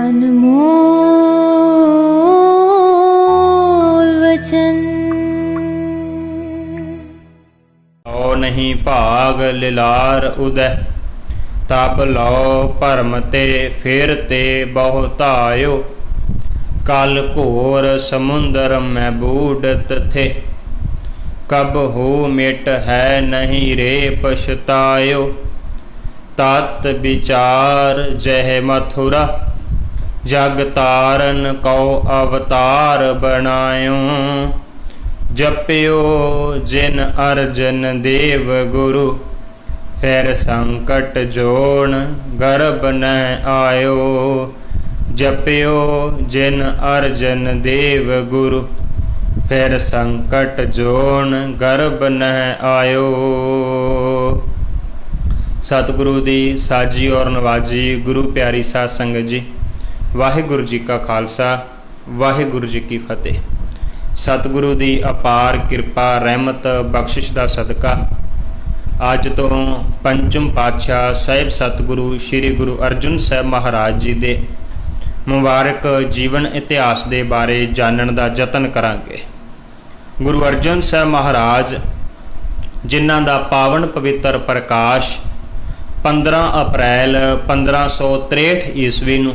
अनमोल वचन। ओ नहीं भाग लिलार उदय, तब लो भरम ते फिर ते बहुतायो। कल घोर समुंदर में बूढ़त थे, कब हो मिट है नहीं रे पछतायो। तत् विचार जह मथुरा, जग तारन को अवतार बनायो। जप्यो जिन अर्जन देव गुरु, फिर संकट जोन गर्भ न आयो। जप्यो जिन अर्जन देव गुरु, फिर संकट जोन गर्भ न आयो। सतगुरु दी साजी और नवाजी गुरु प्यारी साध संगत जी, वाहिगुरु जी का खालसा वाहिगुरु जी की फतेह। सतगुरु दी अपार किरपा रहमत बख्शिश दा सदका अज तो पंचम पातशाह साहिब सतगुरु श्री गुरु अर्जन साहिब महाराज जी दे मुबारक जीवन इतिहास दे बारे जानन दा जतन करांगे। गुरु अर्जन साहिब महाराज जिन्हां दा पावन पवित्र प्रकाश 15 अप्रैल 1563 ईस्वी नूं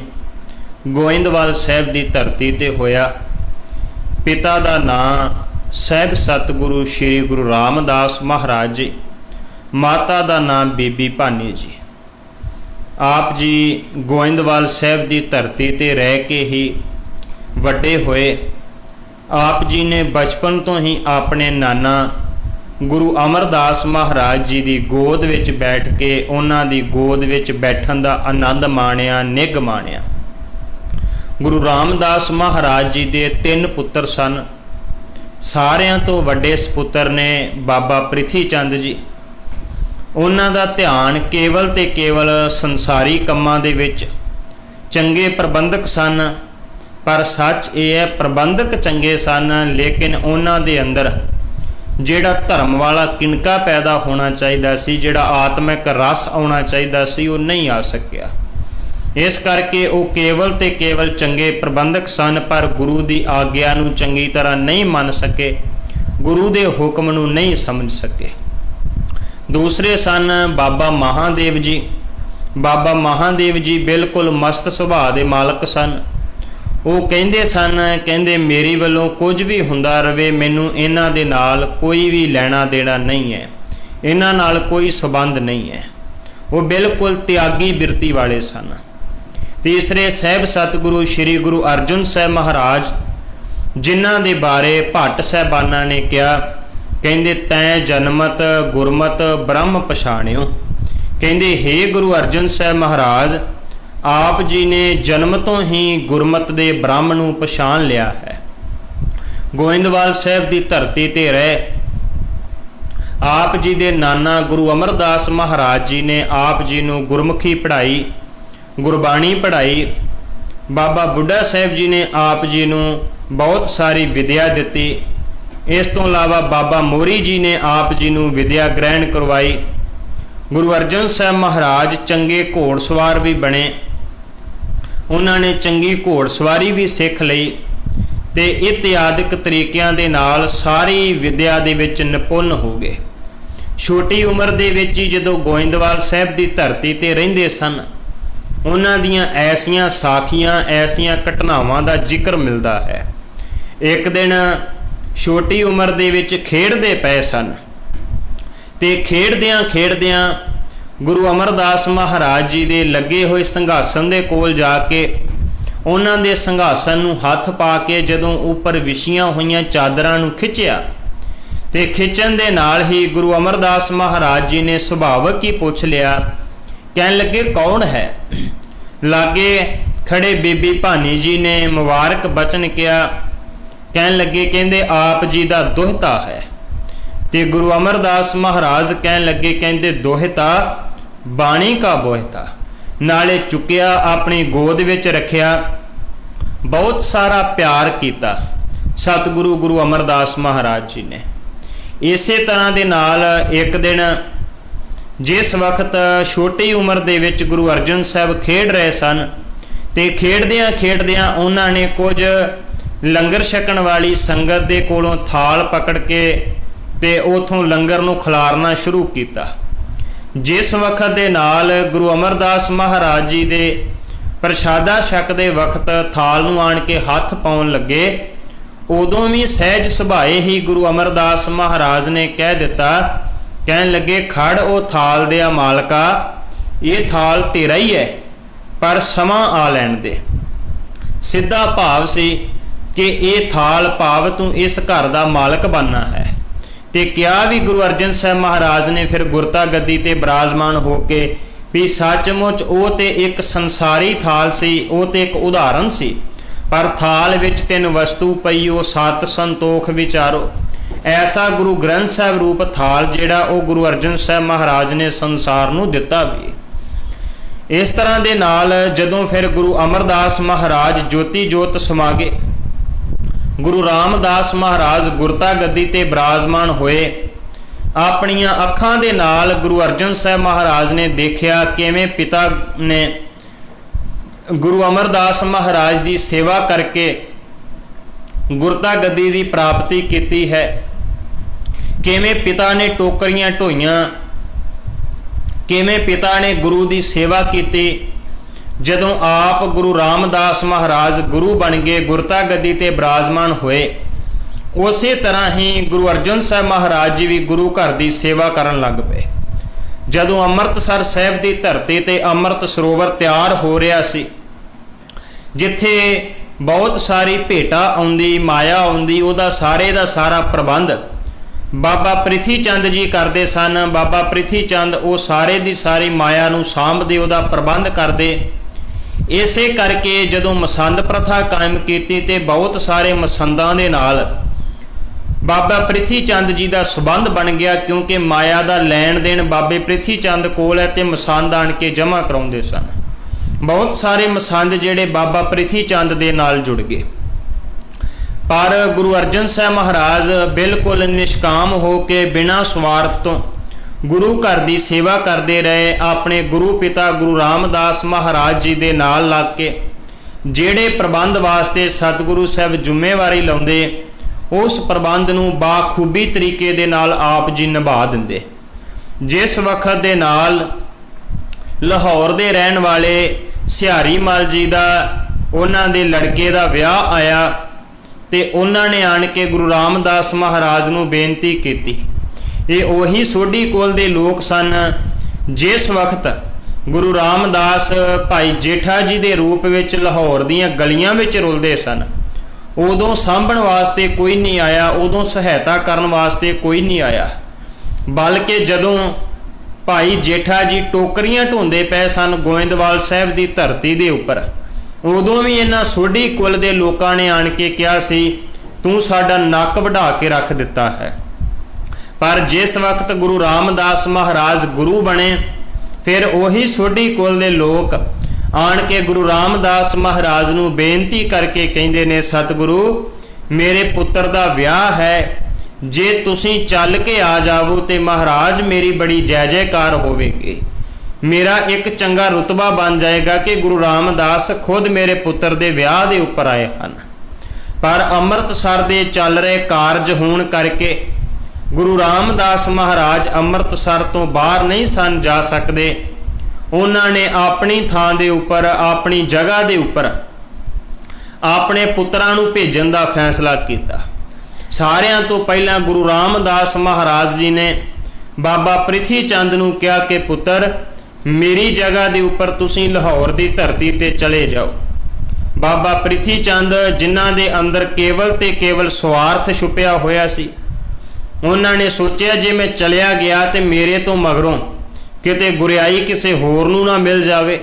गोइंदवाल साहिब दी धरती ते होया। पिता दा नाम साहिब सतगुरु श्री गुरु रामदास महाराज जी, माता दा नाम बीबी भानी जी। आप जी गोइंदवाल साहिब दी धरती ते रह के ही वड्डे होए। आप जी ने बचपन तो ही अपने नाना गुरु अमरदास महाराज जी की गोद विच बैठ के उन्हां दी गोद विच बैठन दा आनंद माणिया, निग माणिया। गुरु रामदास महाराज जी दे 3 पुत्र सन। सारियां तो वड्डे सपुत्र ने बाबा प्रिथी चंद जी। उन्हां दा ध्यान केवल ते केवल संसारी कम्मां दे विच, चंगे प्रबंधक सन। पर सच ये है प्रबंधक चंगे सन, लेकिन उन्हां दे अंदर ਜਿਹੜਾ धर्म वाला किनका पैदा होना चाहिए सी, ਜਿਹੜਾ आत्मिक रस आना चाहिए सी, वो नहीं आ सकिया। इस करके वो केवल ते केवल चंगे प्रबंधक सन, पर गुरु की आग्ञा नूं चंगी तरह नहीं मन सके, गुरु के हुक्म नूं नहीं समझ सके। दूसरे सन बाबा महादेव जी। बाबा महादेव जी बिल्कुल मस्त सुभाਅ के मालक सन। वो कहते सन, कहते मेरी वालों कुछ भी हुंदा रवे, मैनू इन्हां दे नाल कोई भी लेना देना नहीं है, इन्हां नाल कोई संबंध नहीं है। वो बिल्कुल त्यागी बिरती वाले सन। तीसरे साहिब सतगुरु श्री गुरु अर्जन साहिब महाराज, जिन्हां दे बारे भट्ट साहिबाना ने कहा, कहते तैं जन्मत गुरमत ब्रह्म पछाणियो। कहते हे गुरु अर्जन साहिब महाराज, आप जी ने जन्म तो ही गुरमत दे ब्रह्म नूं पछाण लिया है। गोइंदवाल साहिब की धरती ते रह आप जी दे नाना गुरु अमरदास महाराज जी ने आप जी नूं गुरमुखी पढ़ाई, गुरबाणी पढ़ाई। बाबा बुढ़ा साहिब जी ने आप जी नूं बहुत सारी विद्या दिती। इस तो इलावा बाबा मोरी जी ने आप जी नूं विद्या ग्रहण करवाई। गुरु अर्जन साहिब महाराज चंगे घोड़सवार भी बने। उन्होंने चंगी घोड़सवारी भी सीख लई ते इत्यादिक तरीकों के नाल सारी विद्या दे विच निपुण हो गए। छोटी उम्र दे विच ही जदों गोइंदवाल साहिब की धरती ते रहिंदे सन, उन्हां दियां ऐसियां साखियां ऐसियां घटनावां दा जिक्र मिलता है। एक दिन छोटी उम्र दे विच खेडदे पए सन ते खेडदियां खेडदियां गुरु अमरदास महाराज जी दे लगे हुए संघासन दे कोल जाके उन्हां दे संघासन नूं हथ पा के जदों उपर विछियां होईयां चादरां नूं खिंचिया ते खिंचण दे नाल ही गुरु अमरदास महाराज जी ने सुभावक ही पुछ लिया। कहण लगे कौन है? लागे खड़े बीबी भानी जी ने मुबारक बचन किया। कहण लगे कहंदे आप जी दा दोहता है। ते गुरु अमरदास महाराज कहण लगे कहंदे दोहता बाणी का बोहता। नाले चुकिया अपनी गोद विच रखिया, बहुत सारा प्यार किया सतगुरु गुरु अमरदास महाराज जी ने। इसे तरह दे नाल एक दिन जिस वक्त छोटी उम्र दे विच गुरु अर्जन साहब खेड रहे सन ਤੇ ਖੇਡਦਿਆਂ ਖੇਡਦਿਆਂ ਉਹਨਾਂ ਨੇ ਕੁਝ ਲੰਗਰ ਛਕਣ ਵਾਲੀ ਸੰਗਤ ਦੇ ਕੋਲੋਂ ਥਾਲ ਪਕੜ ਕੇ ਤੇ ਉਥੋਂ ਲੰਗਰ ਨੂੰ ਖਿਲਾਰਨਾ ਸ਼ੁਰੂ ਕੀਤਾ। ਜਿਸ ਵਕਤ ਦੇ ਨਾਲ ਗੁਰੂ ਅਮਰਦਾਸ ਮਹਾਰਾਜ ਜੀ ਦੇ ਪ੍ਰਸ਼ਾਦਾ ਛਕਦੇ ਵਕਤ ਥਾਲ ਨੂੰ ਆਣ ਕੇ ਹੱਥ ਪਾਉਣ ਲੱਗੇ, ਉਦੋਂ ਵੀ ਸਹਿਜ ਸੁਭਾਏ ਹੀ ਗੁਰੂ ਅਮਰਦਾਸ ਮਹਾਰਾਜ ਨੇ ਕਹਿ ਦਿੱਤਾ, ਕਹਿਣ ਲੱਗੇ, ਖੜ ਉਹ ਥਾਲ ਦੇ ਮਾਲਕਾ, ਇਹ ਥਾਲ ਤੇਰਾ ਹੀ ਹੈ, ਪਰ ਸਮਾਂ ਆ ਲੈਣ ਦੇ। ਸਿੱਧਾ ਭਾਵ ਸੀ ਕਿ ਇਹ ਥਾਲ ਭਾਵ ਤੂੰ ਇਸ ਘਰ ਦਾ ਮਾਲਕ ਬਣਨਾ ਹੈ। ਤੇ ਕਿਹਾ ਵੀ ਗੁਰੂ ਅਰਜਨ ਸਾਹਿਬ ਮਹਾਰਾਜ ਨੇ ਫਿਰ ਗੁਰਤਾ ਗੱਦੀ ਤੇ ਬਿਰਾਜਮਾਨ ਹੋ ਕੇ ਵੀ ਸੱਚਮੁੱਚ ਉਹ ਤੇ ਇੱਕ ਸੰਸਾਰੀ ਥਾਲ ਸੀ, ਉਹ ਤੇ ਇੱਕ ਉਦਾਹਰਨ ਸੀ, ਪਰ ਥਾਲ ਵਿੱਚ ਤਿੰਨ ਵਸਤੂ ਪਈ, ਉਹ ਸਤ ਸੰਤੋਖ ਵਿਚਾਰੋ। ਐਸਾ ਗੁਰੂ ਗ੍ਰੰਥ ਸਾਹਿਬ ਰੂਪ ਥਾਲ ਜਿਹੜਾ ਉਹ ਗੁਰੂ ਅਰਜਨ ਸਾਹਿਬ ਮਹਾਰਾਜ ਨੇ ਸੰਸਾਰ ਨੂੰ ਦਿੱਤਾ ਵੀ। ਇਸ ਤਰ੍ਹਾਂ ਦੇ ਨਾਲ ਜਦੋਂ ਫਿਰ ਗੁਰੂ ਅਮਰਦਾਸ ਮਹਾਰਾਜ ਜੋਤੀ ਜੋਤ ਸਮਾ ਗਏ, ਗੁਰੂ ਰਾਮਦਾਸ ਮਹਾਰਾਜ ਗੁਰਤਾ ਗੱਦੀ ਤੇ ਬਿਰਾਜਮਾਨ ਹੋਏ, ਆਪਣੀਆਂ ਅੱਖਾਂ ਦੇ ਨਾਲ ਗੁਰੂ ਅਰਜਨ ਸਾਹਿਬ ਮਹਾਰਾਜ ਨੇ ਦੇਖਿਆ ਕਿਵੇਂ ਪਿਤਾ ਨੇ ਗੁਰੂ ਅਮਰਦਾਸ ਮਹਾਰਾਜ ਦੀ ਸੇਵਾ ਕਰਕੇ ਗੁਰਤਾ ਗੱਦੀ ਦੀ ਪ੍ਰਾਪਤੀ ਕੀਤੀ ਹੈ, ਕਿਵੇਂ ਪਿਤਾ ਨੇ ਟੋਕਰੀਆਂ ਢੋਈਆਂ, ਕਿਵੇਂ ਪਿਤਾ ਨੇ ਗੁਰੂ ਦੀ ਸੇਵਾ ਕੀਤੀ। ਜਦੋਂ ਆਪ ਗੁਰੂ ਰਾਮਦਾਸ ਮਹਾਰਾਜ ਗੁਰੂ ਬਣ ਗਏ, ਗੁਰਤਾ ਗੱਦੀ ਤੇ ਬਿਰਾਜਮਾਨ ਹੋਏ, ਉਸੇ ਤਰ੍ਹਾਂ ਹੀ ਗੁਰੂ ਅਰਜਨ ਸਾਹਿਬ ਮਹਾਰਾਜ ਜੀ ਵੀ ਗੁਰੂ ਘਰ ਦੀ ਸੇਵਾ ਕਰਨ ਲੱਗ ਪਏ। ਜਦੋਂ ਅੰਮ੍ਰਿਤਸਰ ਸਾਹਿਬ ਦੀ ਧਰਤੀ ਤੇ ਅੰਮ੍ਰਿਤ ਸਰੋਵਰ ਤਿਆਰ ਹੋ ਰਿਹਾ ਸੀ, ਜਿੱਥੇ ਬਹੁਤ ਸਾਰੀ ਭੇਟਾ ਆਉਂਦੀ, ਮਾਇਆ ਆਉਂਦੀ, ਉਹਦਾ ਸਾਰੇ ਦਾ ਸਾਰਾ ਪ੍ਰਬੰਧ ਬਾਬਾ ਪ੍ਰਿਥੀ ਚੰਦ ਜੀ ਕਰਦੇ ਸਨ। ਬਾਬਾ ਪ੍ਰਿਥੀ ਚੰਦ ਉਹ ਸਾਰੇ ਦੀ ਸਾਰੀ ਮਾਇਆ ਨੂੰ ਸਾਂਭਦੇ, ਉਹਦਾ ਪ੍ਰਬੰਧ ਕਰਦੇ। ਇਸੇ ਕਰਕੇ ਜਦੋਂ ਮਸੰਦ ਪ੍ਰਥਾ ਕਾਇਮ ਕੀਤੀ ਤੇ ਬਹੁਤ ਸਾਰੇ ਮਸੰਦਾਂ ਦੇ ਨਾਲ ਬਾਬਾ ਪ੍ਰਿਥੀ ਚੰਦ ਜੀ ਦਾ ਸਬੰਧ ਬਣ ਗਿਆ, ਕਿਉਂਕਿ ਮਾਇਆ ਦਾ ਲੈਣ ਦੇਣ ਬਾਬੇ ਪ੍ਰਿਥੀ ਚੰਦ ਕੋਲ ਹੈ ਤੇ ਮਸੰਦ ਆਣ ਕੇ ਜਮ੍ਹਾਂ ਕਰਾਉਂਦੇ ਸਨ। ਬਹੁਤ ਸਾਰੇ ਮਸੰਦ ਜਿਹੜੇ ਬਾਬਾ ਪ੍ਰਿਥੀ ਚੰਦ ਦੇ ਨਾਲ ਜੁੜ ਗਏ, ਪਰ ਗੁਰੂ ਅਰਜਨ ਸਾਹਿਬ ਮਹਾਰਾਜ ਬਿਲਕੁਲ ਨਿਸ਼ਕਾਮ ਹੋ ਕੇ ਬਿਨਾਂ ਸਵਾਰਥ ਤੋਂ ਗੁਰੂ ਘਰ ਦੀ ਸੇਵਾ ਕਰਦੇ ਰਹੇ। ਆਪਣੇ ਗੁਰੂ ਪਿਤਾ ਗੁਰੂ ਰਾਮਦਾਸ ਮਹਾਰਾਜ ਜੀ ਦੇ ਨਾਲ ਲੱਗ ਕੇ ਜਿਹੜੇ ਪ੍ਰਬੰਧ ਵਾਸਤੇ ਸਤਿਗੁਰੂ ਸਾਹਿਬ ਜ਼ਿੰਮੇਵਾਰੀ ਲਾਉਂਦੇ, ਉਸ ਪ੍ਰਬੰਧ ਨੂੰ ਬਾਖੂਬੀ ਤਰੀਕੇ ਦੇ ਨਾਲ ਆਪ ਜੀ ਨਿਭਾ ਦਿੰਦੇ। ਜਿਸ ਵਕਤ ਦੇ ਨਾਲ ਲਾਹੌਰ ਦੇ ਰਹਿਣ ਵਾਲੇ ਸਿਹਾਰੀ ਮਲ ਜੀ ਦਾ ਉਹਨਾਂ ਦੇ ਲੜਕੇ ਦਾ ਵਿਆਹ ਆਇਆ ਤੇ ਉਹਨਾਂ ਨੇ ਆਣ ਕੇ ਗੁਰੂ ਰਾਮਦਾਸ ਮਹਾਰਾਜ ਨੂੰ ਬੇਨਤੀ ਕੀਤੀ। ਇਹ ਉਹੀ ਸੋਢੀ ਕੁਲ ਦੇ ਲੋਕ ਸਨ ਜਿਸ ਵਕਤ ਗੁਰੂ ਰਾਮਦਾਸ ਭਾਈ ਜੇਠਾ ਜੀ ਦੇ ਰੂਪ ਵਿੱਚ ਲਾਹੌਰ ਦੀਆਂ ਗਲੀਆਂ ਵਿੱਚ ਰੁਲਦੇ ਸਨ। ਉਦੋਂ ਸਾਂਭਣ ਵਾਸਤੇ ਕੋਈ ਨਹੀਂ ਆਇਆ, ਉਦੋਂ ਸਹਾਇਤਾ ਕਰਨ ਵਾਸਤੇ ਕੋਈ ਨਹੀਂ ਆਇਆ, ਬਲਕਿ ਜਦੋਂ ਭਾਈ ਜੇਠਾ ਜੀ ਟੋਕਰੀਆਂ ਢੋਂਦੇ ਪਏ ਸਨ ਗੋਇੰਦਵਾਲ ਸਾਹਿਬ ਦੀ ਧਰਤੀ ਦੇ ਉੱਪਰ, ਉਦੋਂ ਵੀ ਇਹਨਾਂ ਸੋਢੀ ਕੁਲ ਦੇ ਲੋਕਾਂ ਨੇ ਆਣ ਕੇ ਕਿਹਾ ਸੀ, ਤੂੰ ਸਾਡਾ ਨੱਕ ਵਢਾ ਕੇ ਰੱਖ ਦਿੱਤਾ ਹੈ। ਪਰ ਜਿਸ ਵਕਤ ਗੁਰੂ ਰਾਮਦਾਸ ਮਹਾਰਾਜ ਗੁਰੂ ਬਣੇ, ਫਿਰ ਉਹੀ ਸੋਢੀ ਕੁਲ ਦੇ ਲੋਕ ਆਣ ਕੇ ਗੁਰੂ ਰਾਮਦਾਸ ਮਹਾਰਾਜ ਨੂੰ ਬੇਨਤੀ ਕਰਕੇ ਕਹਿੰਦੇ ਨੇ, ਸਤਿਗੁਰੂ ਮੇਰੇ ਪੁੱਤਰ ਦਾ ਵਿਆਹ ਹੈ, ਜੇ ਤੁਸੀਂ ਚੱਲ ਕੇ ਆ ਜਾਵੋ ਤੇ ਮਹਾਰਾਜ ਮੇਰੀ ਬੜੀ ਜੈ ਜੈਕਾਰ ਹੋਵੇਗੀ, ਮੇਰਾ ਇੱਕ ਚੰਗਾ ਰੁਤਬਾ ਬਣ ਜਾਏਗਾ ਕਿ ਗੁਰੂ ਰਾਮਦਾਸ ਖੁਦ ਮੇਰੇ ਪੁੱਤਰ ਦੇ ਵਿਆਹ ਦੇ ਉੱਪਰ ਆਏ ਹਨ। ਪਰ ਅੰਮ੍ਰਿਤਸਰ ਦੇ ਚੱਲ ਰਹੇ ਕਾਰਜ ਹੋਣ ਕਰਕੇ ਗੁਰੂ ਰਾਮਦਾਸ ਮਹਾਰਾਜ ਅੰਮ੍ਰਿਤਸਰ ਤੋਂ ਬਾਹਰ ਨਹੀਂ ਸਨ ਜਾ ਸਕਦੇ। ਉਹਨਾਂ ਨੇ ਆਪਣੀ ਥਾਂ ਦੇ ਉੱਪਰ, ਆਪਣੀ ਜਗ੍ਹਾ ਦੇ ਉੱਪਰ ਆਪਣੇ ਪੁੱਤਰਾਂ ਨੂੰ ਭੇਜਣ ਦਾ ਫੈਸਲਾ ਕੀਤਾ। ਸਾਰਿਆਂ ਤੋਂ ਪਹਿਲਾਂ ਗੁਰੂ ਰਾਮਦਾਸ ਮਹਾਰਾਜ ਜੀ ਨੇ ਬਾਬਾ ਪ੍ਰਿਥੀ ਚੰਦ ਨੂੰ ਕਿਹਾ ਕਿ ਪੁੱਤਰ ਮੇਰੀ ਜਗ੍ਹਾ ਦੇ ਉੱਪਰ ਤੁਸੀਂ ਲਾਹੌਰ ਦੀ ਧਰਤੀ ਤੇ ਚਲੇ ਜਾਓ। ਬਾਬਾ ਪ੍ਰਿਥੀ ਚੰਦ ਜਿਨ੍ਹਾਂ ਦੇ ਅੰਦਰ ਕੇਵਲ ਤੇ ਕੇਵਲ ਸਵਾਰਥ ਛੁਪਿਆ ਹੋਇਆ ਸੀ, ਉਹਨਾਂ ਨੇ ਸੋਚਿਆ ਜੇ ਮੈਂ ਚਲਿਆ ਗਿਆ ਤੇ ਮੇਰੇ ਤੋਂ ਮਗਰੋਂ ਕਿਤੇ ਗੁਰਿਆਈ ਕਿਸੇ ਹੋਰ ਨੂੰ ਨਾ ਮਿਲ ਜਾਵੇ।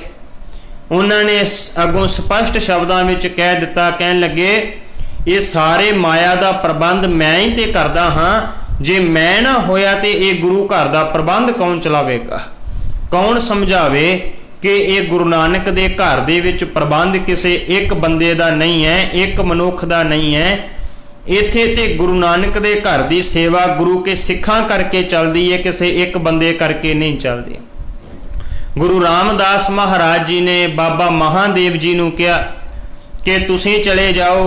ਉਹਨਾਂ ਨੇ ਅੱਗੋਂ ਸਪਸ਼ਟ ਸ਼ਬਦਾਂ ਵਿੱਚ ਕਹਿ ਦਿੱਤਾ, ਕਹਿਣ ਲੱਗੇ ਇਹ ਸਾਰੇ ਮਾਇਆ ਦਾ ਪ੍ਰਬੰਧ ਮੈਂ ਹੀ ਤੇ ਕਰਦਾ ਹਾਂ, ਜੇ ਮੈਂ ਨਾ ਹੋਇਆ ਤੇ ਇਹ ਗੁਰੂ ਘਰ ਦਾ ਪ੍ਰਬੰਧ ਕੌਣ ਚਲਾਵੇਗਾ, ਕੌਣ ਸਮਝਾਵੇ ਕਿ ਇਹ ਗੁਰੂ ਨਾਨਕ ਦੇ ਘਰ ਦੇ ਵਿੱਚ ਪ੍ਰਬੰਧ ਕਿਸੇ ਇੱਕ ਬੰਦੇ ਦਾ ਨਹੀਂ ਹੈ, ਇੱਕ ਮਨੁੱਖ ਦਾ ਨਹੀਂ ਹੈ। ਇੱਥੇ ਤੇ ਗੁਰੂ ਨਾਨਕ ਦੇ ਘਰ ਦੀ ਸੇਵਾ ਗੁਰੂ ਕੇ ਸਿੱਖਾਂ ਕਰਕੇ ਚੱਲਦੀ ਹੈ, ਕਿਸੇ ਇੱਕ ਬੰਦੇ ਕਰਕੇ ਨਹੀਂ ਚੱਲਦੀ। गुरु रामदास महाराज जी ने बाबा महादेव जी नूं कहा कि तुसीं चले जाओ।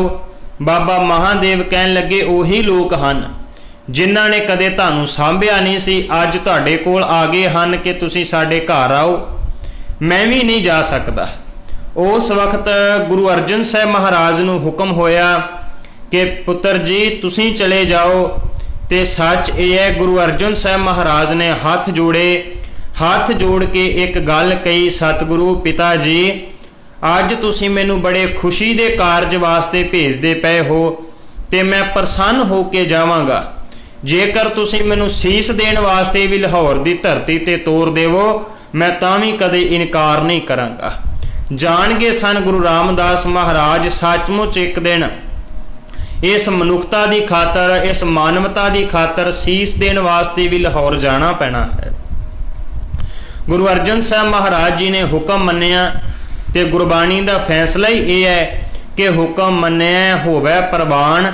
बाबा महादेव कहन लगे उही लोग हन जिन्हां ने कदे तुहानूं सांभिया नहीं सी, अज तुहाडे कोल आ गए हन कि तुसीं साडे घर आओ। मैं भी नहीं जा सकदा। उस वक्त गुरु अर्जन साहब महाराज नूं हुक्म होया कि पुत्र जी तुसीं चले जाओ। ते सच ये है, गुरु अर्जन साहब महाराज ने हाथ जोड़े, हाथ जोड़ के एक गल कही, सतगुरु पिता जी अज तुसीं मैनू बड़े खुशी दे कारज वास्ते भेजदे पे हो ते मैं प्रसन्न हो के जावांगा। जेकर तुसीं मैनू सीस देण वास्ते भी लाहौर दी धरती ते तोर देवो मैं तां भी कदे इनकार नहीं करांगा। जान गए सन गुरु रामदास महाराज सचमुच एक दिन इस मनुखता की खातर, इस मानवता की खातर सीस देण वास्ते भी लाहौर जाना पैना है। गुरु अर्जन साहब महाराज जी ने हुक्म मन्निया ते गुरबाणी का फैसला ही यह है कि हुक्म मन्निया होवे प्रवान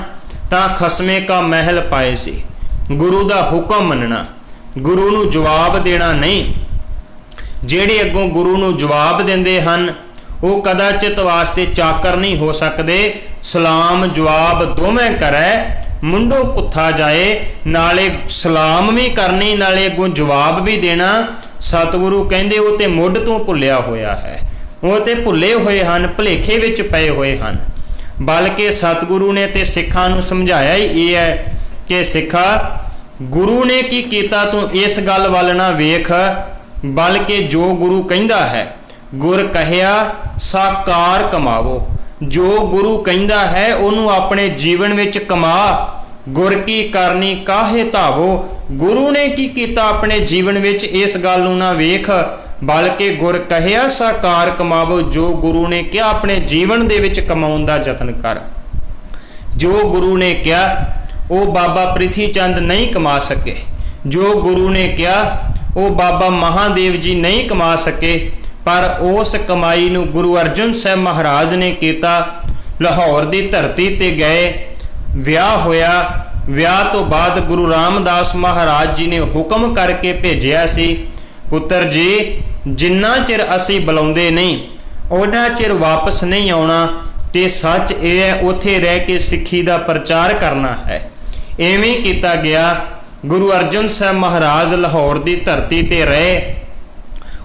तां खसमे का महल पाए सी। गुरु का हुक्म मनना, गुरु नूं जवाब देना नहीं। जेड़े अगों गुरु नूं जवाब देंदे हन वो कदाचित वास्ते चाकर नहीं हो सकते। सलाम जवाब दोवें करे मुंडो कुत्था जाए, नाले सलाम भी करनी नाले अगों जवाब भी देना। सतगुरु कहंदे वो ते मुੱਢ तो भुलिया होया है, वो ते भुले हुए हन, भुलेखे विच पए हुए हन। बल्कि सतगुरु ने ते सिखां नूं समझाया ही ये है कि सिखा गुरु ने की कीता तू इस गल वल ना वेख, बल्कि जो गुरु कहंदा है गुर कहिया साकार कमावो। जो गुरु कहंदा है उन्होंने अपने जीवन विच कमा, गुर की करनी काहे धावो। गुरु ने की कीता अपने जीवन विच इस गल नूं ना वेख, बल्कि गुर कहिया साकार कमावो। जो गुरु ने क्या अपने जीवन दे विच कमाउण दा यतन कर। जो गुरु ने क्या वो बाबा प्रिथी चंद नहीं कमा सके, जो गुरु ने क्या वो बाबा महादेव जी नहीं कमा सके, पर उस कमाई नूं गुरु अर्जन साहब महाराज ने कीता। लाहौर दी धरती ते गए, विआह होया। विआह तो बाद गुरु रामदास महाराज जी ने हुक्म करके भेजिया सी, पुत्र जी जिन्ना चिर असी बुलाउंदे नहीं उन्ना चिर वापस नहीं आउणा। ते सच ये है उत्थे रह के सिੱਖੀ दा प्रचार करना है। इवें कीता गया। गुरु अर्जन साहब महाराज लाहौर दी धरती ते रहे,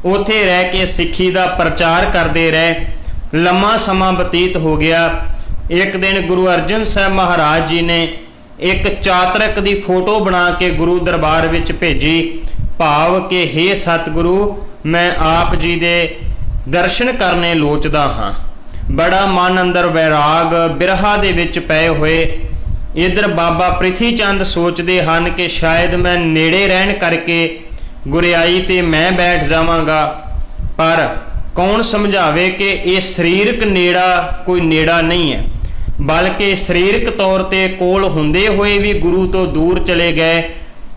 उत्थे रह के सिੱਖੀ दा प्रचार करते रहे। लम्मा समा बतीत हो गया। एक दिन गुरु अर्जन साहब महाराज जी ने एक चातरक दी फोटो बना के गुरु दरबार विच भेजी, भाव के हे सतगुरु मैं आप जी दे दर्शन करने लोचदा हाँ। बड़ा मन अंदर वैराग बिरहा दे विच पए हुए। इधर बाबा प्रिथी चंद सोचते हैं कि शायद मैं नेड़े रहन करके गुरियाई ते मैं बैठ जावांगा, पर कौन समझावे कि ये शरीरक नेड़ा कोई नेड़ा नहीं है, बल्कि शरीरक तौर ते कोल हुंदे हुए भी गुरु तो दूर चले गए।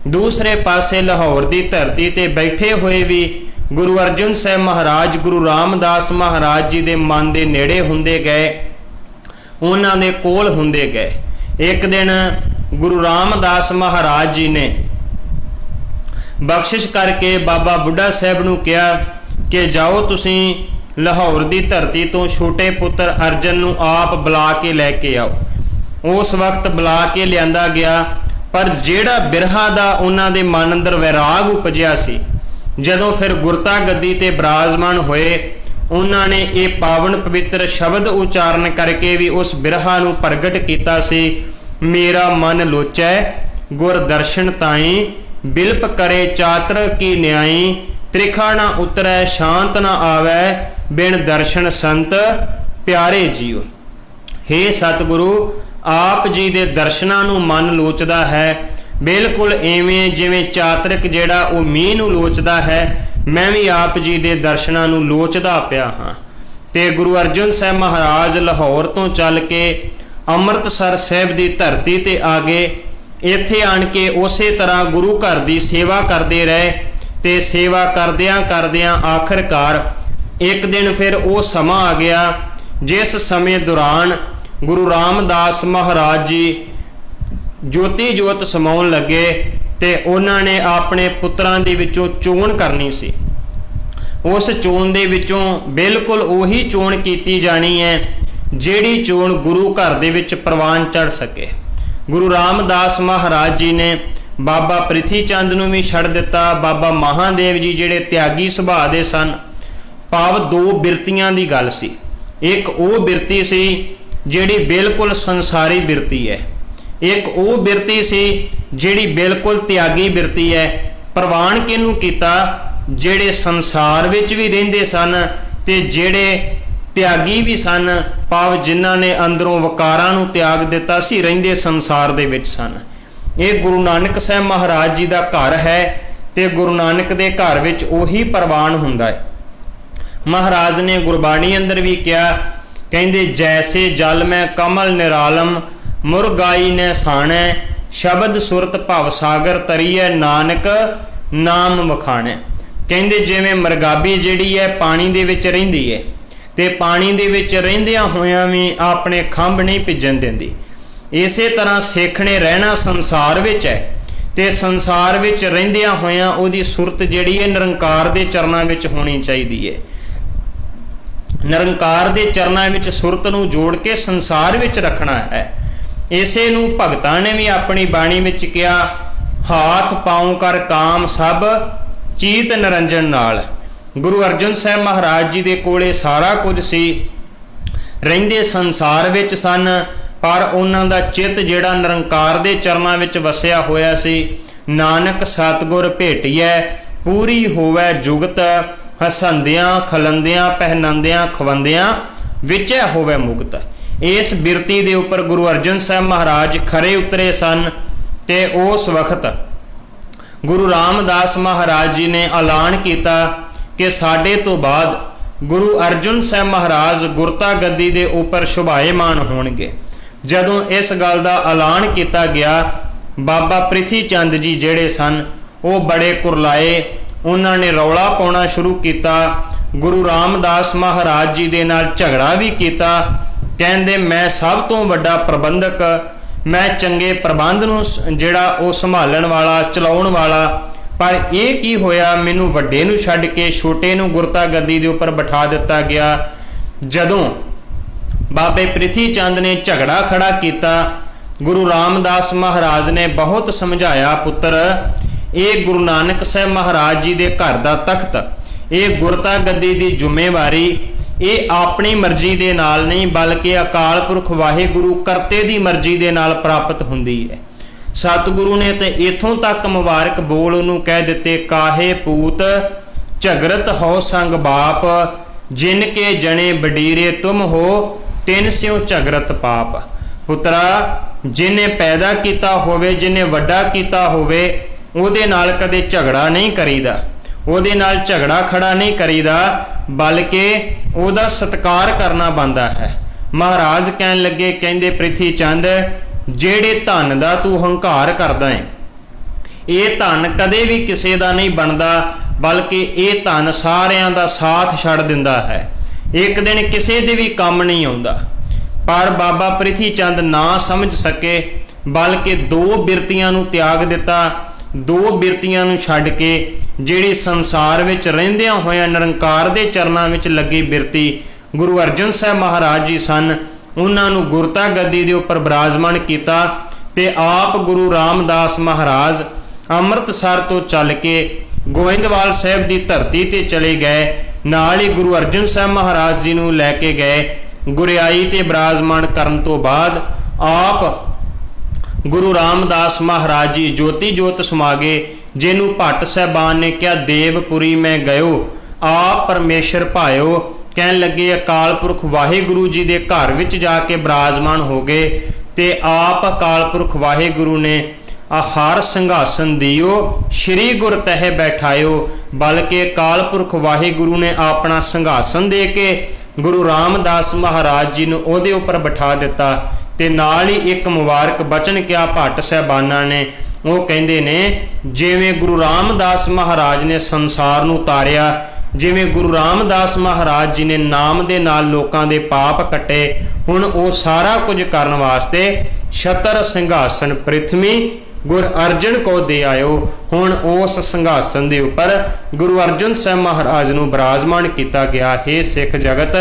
दूसरे पासे लाहौर दी धरती ते बैठे हुए भी गुरु अर्जन साहब महाराज गुरु रामदास महाराज जी दे मन दे नेड़े हुंदे गए, उन्हां दे कोल हुंदे गए। एक दिन गुरु रामदास महाराज जी ने बख्शिश करके बाबा बुढ़ा साहब नूं कहा कि जाओ तुसीं लाहौर दी धरती तो छोटे पुत्र अर्जन नूं आप बुला के लैके आओ। उस वक्त बुला के लियांदा गया, पर जेड़ा बिरहा दा उन्हां दे मन अंदर वैराग उपजिया सी, जदों फिर गुरता गद्दी ते विराजमान होए उन्हां ने ये पावन पवित्र शब्द उचारण करके भी उस बिरहा नूं प्रगट कीता सी। मेरा मन लोचै गुर दर्शन ताई, बिलप करे चातर की न्याई, त्रिखा ना उतरै शांत ना आवै, बिन दर्शन संत प्यारे जियो। हे सतगुरु आप जी दे दर्शनां नूं मन लोचदा है, बिल्कुल इवें जिवें चातरिक जिहड़ा वो मींह नूं लोचदा है, मैं भी आप जी दे दर्शनां नूं लोचदा पिया हाँ। ते गुरु अर्जन साहब महाराज लाहौर तो चल के अमृतसर साहिब दी धरती ते आ गए। इत्थे आण के उसे तरह गुरु घर दी सेवा करते रहे, ते सेवा करदियां करदियां आखिरकार एक दिन फिर वो समा आ गया जिस समय दौरान गुरु रामदास महाराज जी ज्योति जोत समाउण लगे ते उन्हां ने अपने पुत्रां दे विचों चोण करनी सी। उस चोण दे विचों बिल्कुल उही चोण कीती जानी है जिहड़ी चोण गुरु घर दे विच प्रवान चढ़ सके। गुरु रामदास महाराज जी ने बाबा प्रिथी चंद नूं भी छड़ दिता। बाबा महादेव जी जिहड़े त्यागी सुभाਅ दे सन, भाव दो बिरतियां दी गल सी। एक वो बिरती सी जिहड़ी बिल्कुल संसारी बिरती है, एक वो बिरती सी जिहड़ी बिल्कुल त्यागी बिरती है। प्रवान किहनूं कीता? जिहड़े संसार विच भी रहिंदे सन ते जिहड़े त्यागी भी सन, भाव जिन्हां ने अंदरों वकारां नूं त्याग दिता सी, रहिंदे संसार दे विच सन। ये गुरु नानक साहब महाराज जी का घर है ते गुरु नानक दे घर विच उही प्रवान हुंदा है। महाराज ने गुरबाणी अंदर भी कहा, कहंदे जैसे जल में कमल निरालम मुरगाई ने साणै शब्द सुरत भव सागर तरीए नानक नाम वखाणे। कहंदे जिवें मरगाबी जिहड़ी है पानी दे विच रहिंदी है ते पानी दे विच रहिंदियां होइयां भी अपने खंभ नहीं भिजण दिंदी, इसे तरह सिख ने रहना संसार विच है ते संसार विच रहिंदियां होइयां उहदी सुरत जिहड़ी है निरंकार दे चरनां विच होनी चाहीदी है। निरंकार दे चरनां विच सुरत नूं जोड़ के संसार विच रखना है। इसे नूं भगतां ने भी अपनी बाणी विच कहा, हाथ पाऊं कर काम सब चीत निरंजन नाल। गुरु अर्जन साहब महाराज जी दे कोले सारा कुछ सी, रहिंदे संसार विच सन, पर उन्हां दा चित जिहड़ा निरंकार दे चरनां विच वसिया होया सी। नानक सतगुर भेटिए पूरी होवै जुगत, हसंदियां खलंदियां पहनांदियां खवंदियां विचै होवै मुक्त। इस बिरती दे उपर गुरु अर्जन साहब महाराज खरे उतरे सन ते उस वक्त गुरु रामदास महाराज जी ने ऐलान किया कि साडे तो बाद गुरु अर्जन साहब महाराज गुरता गद्दी दे उपर शोभाएमान होणगे। जदों इस गल का ऐलान किया गया, बाबा प्रिथी चंद जी जिहड़े सन वो बड़े कुरलाए, उन्होंने रौला पाउणा शुरू किया। गुरु रामदास महाराज जी दे नाल झगड़ा भी किया। कहंदे मैं सब तो वड्डा प्रबंधक, मैं चंगे प्रबंध नूं जिहड़ा वो संभालण वाला चलाउण वाला, पर यह की होया, मैनूं वड्डे नूं छड्ड के छोटे नूं गुरता गद्दी दे उपर बिठा दिता गया। जदों बाबे प्रिथी चंद ने झगड़ा खड़ा किया, गुरु रामदास महाराज ने बहुत समझाया, पुत्र ये गुरु नानक साहब महाराज जी दे घर दा तख्त, ये गुरता गद्दी दी जिम्मेवारी ये अपनी मर्जी दे नाल नहीं बल्कि अकाल पुरख वाहिगुरु करते दी मर्जी दे नाल प्राप्त हुंदी है। सतगुरु ने तो इथों तक मुबारक बोल उन्होंने कह दिते, काहे पूत झगरत हो संग बाप, जिनके जने बडीरे तुम हो तिन स्यों झगरत पाप। पुत्रा जिन्हें पैदा किया होवे, जिन्हें वड्डा किया होवे, उहदे नाल कदे झगड़ा नहीं करीदा, उहदे नाल झगड़ा खड़ा नहीं करीदा, बल्कि उहदा सत्कार करना बनता है। महाराज कहन लगे, कहंदे प्रिथी चंद जेड़े धन दा तू हंकार करदा है, ये धन कदे भी किसी का नहीं बनता, बल्कि ये धन सारियां दा साथ छड़ दिंदा है, एक दिन किसी दे भी काम नहीं आउंदा। पर बाबा प्रिथी चंद ना समझ सके, बल्कि दो बिरतियां नूं त्याग दिता, दो बिरतियां नूं छड्ड के जिहड़ी संसार विच रहिंदियां होइयां निरंकार दे चरनां विच लगी बिरती गुरु अर्जन साहब महाराज जी सन, उन्हां नूं गुरता गद्दी दे उपर विराजमान कीता ते आप गुरु रामदास महाराज अमृतसर तो चल के गोइंदवाल साहब की धरती ते चले गए। नाल ही गुरु अर्जन साहब महाराज जी नूं लैके गए। गुरियाई ते विराजमान करन तो बाद आप गुरु रामदास महाराज जी ज्योति जोत समा गए, जिन्हों भट्ट साहबान ने कहा देवपुरी में गयो आप परमेश्वर भायो। कहन लगे अकाल पुरख वाहिगुरु जी के घर विच जाके विराजमान हो गए ते आप अकाल पुरख वाहिगुरु ने हर संघासन दियो श्री गुर तह बैठायो, बल्कि अकाल पुरख वाहिगुरु ने अपना संघासन दे के गुरु रामदास महाराज जी नूं उहदे उपर बिठा दिता ते नाल ही एक मुबारक बचन किया भट्ट साहबाना ने। वो कहंदे ने जिवें गुरु रामदास महाराज ने संसार नूं तारिया, जिवें गुरु रामदास महाराज जी ने नाम दे नाल लोकां दे पाप कटे, हुण वो सारा कुछ करन वास्ते छतर सिंघासन पृथ्वी ਗੁਰ ਅਰਜਨ ਕੋ ਦੇ ਆਇਓ। ਹੁਣ ਉਸ ਸਿੰਘਾਸਨ ਦੇ ਉੱਪਰ ਗੁਰੂ ਅਰਜਨ ਸਾਹਿਬ ਮਹਾਰਾਜ ਨੂੰ ਬਿਰਾਜਮਾਨ ਕੀਤਾ ਗਿਆ। हे ਸਿੱਖ ਜਗਤ,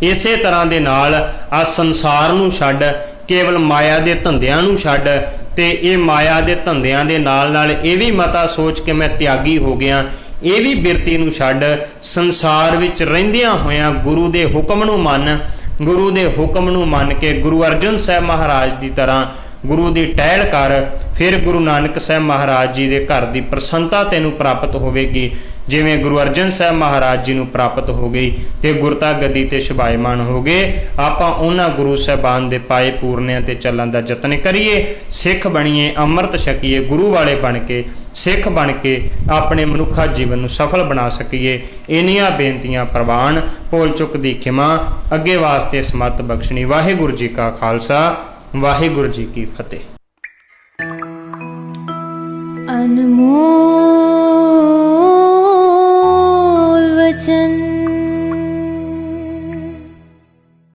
ਇਸੇ ਤਰ੍ਹਾਂ ਦੇ ਨਾਲ ਆ ਸੰਸਾਰ ਨੂੰ ਛੱਡ, ਕੇਵਲ ਮਾਇਆ ਦੇ ਧੰਦਿਆਂ ਨੂੰ ਛੱਡ, ਤੇ ਇਹ ਮਾਇਆ ਦੇ ਧੰਦਿਆਂ ਦੇ ਨਾਲ ਇਹ ਵੀ ਮਤਾ ਸੋਚ ਕੇ ਮੈਂ ਤਿਆਗੀ ਹੋ ਗਿਆ, ਇਹ ਵੀ ਬਿਰਤੀ ਨੂੰ ਛੱਡ, ਸੰਸਾਰ ਵਿੱਚ ਰਹਿੰਦਿਆਂ ਹੋਇਆਂ ਗੁਰੂ ਦੇ ਹੁਕਮ ਨੂੰ ਮੰਨ, ਗੁਰੂ ਦੇ ਹੁਕਮ ਨੂੰ ਮੰਨ ਕੇ ਗੁਰੂ ਅਰਜਨ ਸਾਹਿਬ ਮਹਾਰਾਜ ਦੀ ਤਰ੍ਹਾਂ ਗੁਰੂ ਦੀ ਟਹਿਲ ਕਰ। ਫਿਰ ਗੁਰੂ ਨਾਨਕ ਸਾਹਿਬ ਮਹਾਰਾਜ ਜੀ ਦੇ ਘਰ ਦੀ ਪ੍ਰਸੰਨਤਾ ਤੈਨੂੰ ਪ੍ਰਾਪਤ ਹੋਵੇਗੀ, ਜਿਵੇਂ ਗੁਰੂ ਅਰਜਨ ਸਾਹਿਬ ਮਹਾਰਾਜ ਜੀ ਨੂੰ ਪ੍ਰਾਪਤ ਹੋ ਗਈ ਤੇ ਗੁਰਤਾ ਗੱਦੀ ਤੇ ਸ਼ੁਭਾਇਮਾਨ ਹੋ ਗਏ। ਆਪਾਂ ਉਹਨਾਂ ਗੁਰੂ ਸਾਹਿਬਾਨ ਦੇ ਪਾਏ ਪੂਰਨਿਆਂ ਤੇ ਚੱਲਣ ਦਾ ਯਤਨ ਕਰੀਏ, ਸਿੱਖ ਬਣੀਏ, ਅੰਮ੍ਰਿਤ ਛਕੀਏ, ਗੁਰੂ ਵਾਲੇ ਬਣ ਕੇ, ਸਿੱਖ ਬਣ ਕੇ ਆਪਣੇ ਮਨੁੱਖਾ ਜੀਵਨ ਨੂੰ ਸਫਲ ਬਣਾ ਸਕੀਏ। ਇੰਨੀਆਂ ਬੇਨਤੀਆਂ ਪ੍ਰਵਾਨ, ਭੁੱਲ ਚੁੱਕ ਦੀ ਖਿਮਾ, ਅੱਗੇ ਵਾਸਤੇ ਸਮਤ ਬਖਸ਼ਣੀ। ਵਾਹਿਗੁਰੂ ਜੀ ਕਾ ਖਾਲਸਾ, ਵਾਹਿਗੁਰੂ ਜੀ ਕੀ ਫਤਿਹ। अनमोल वचन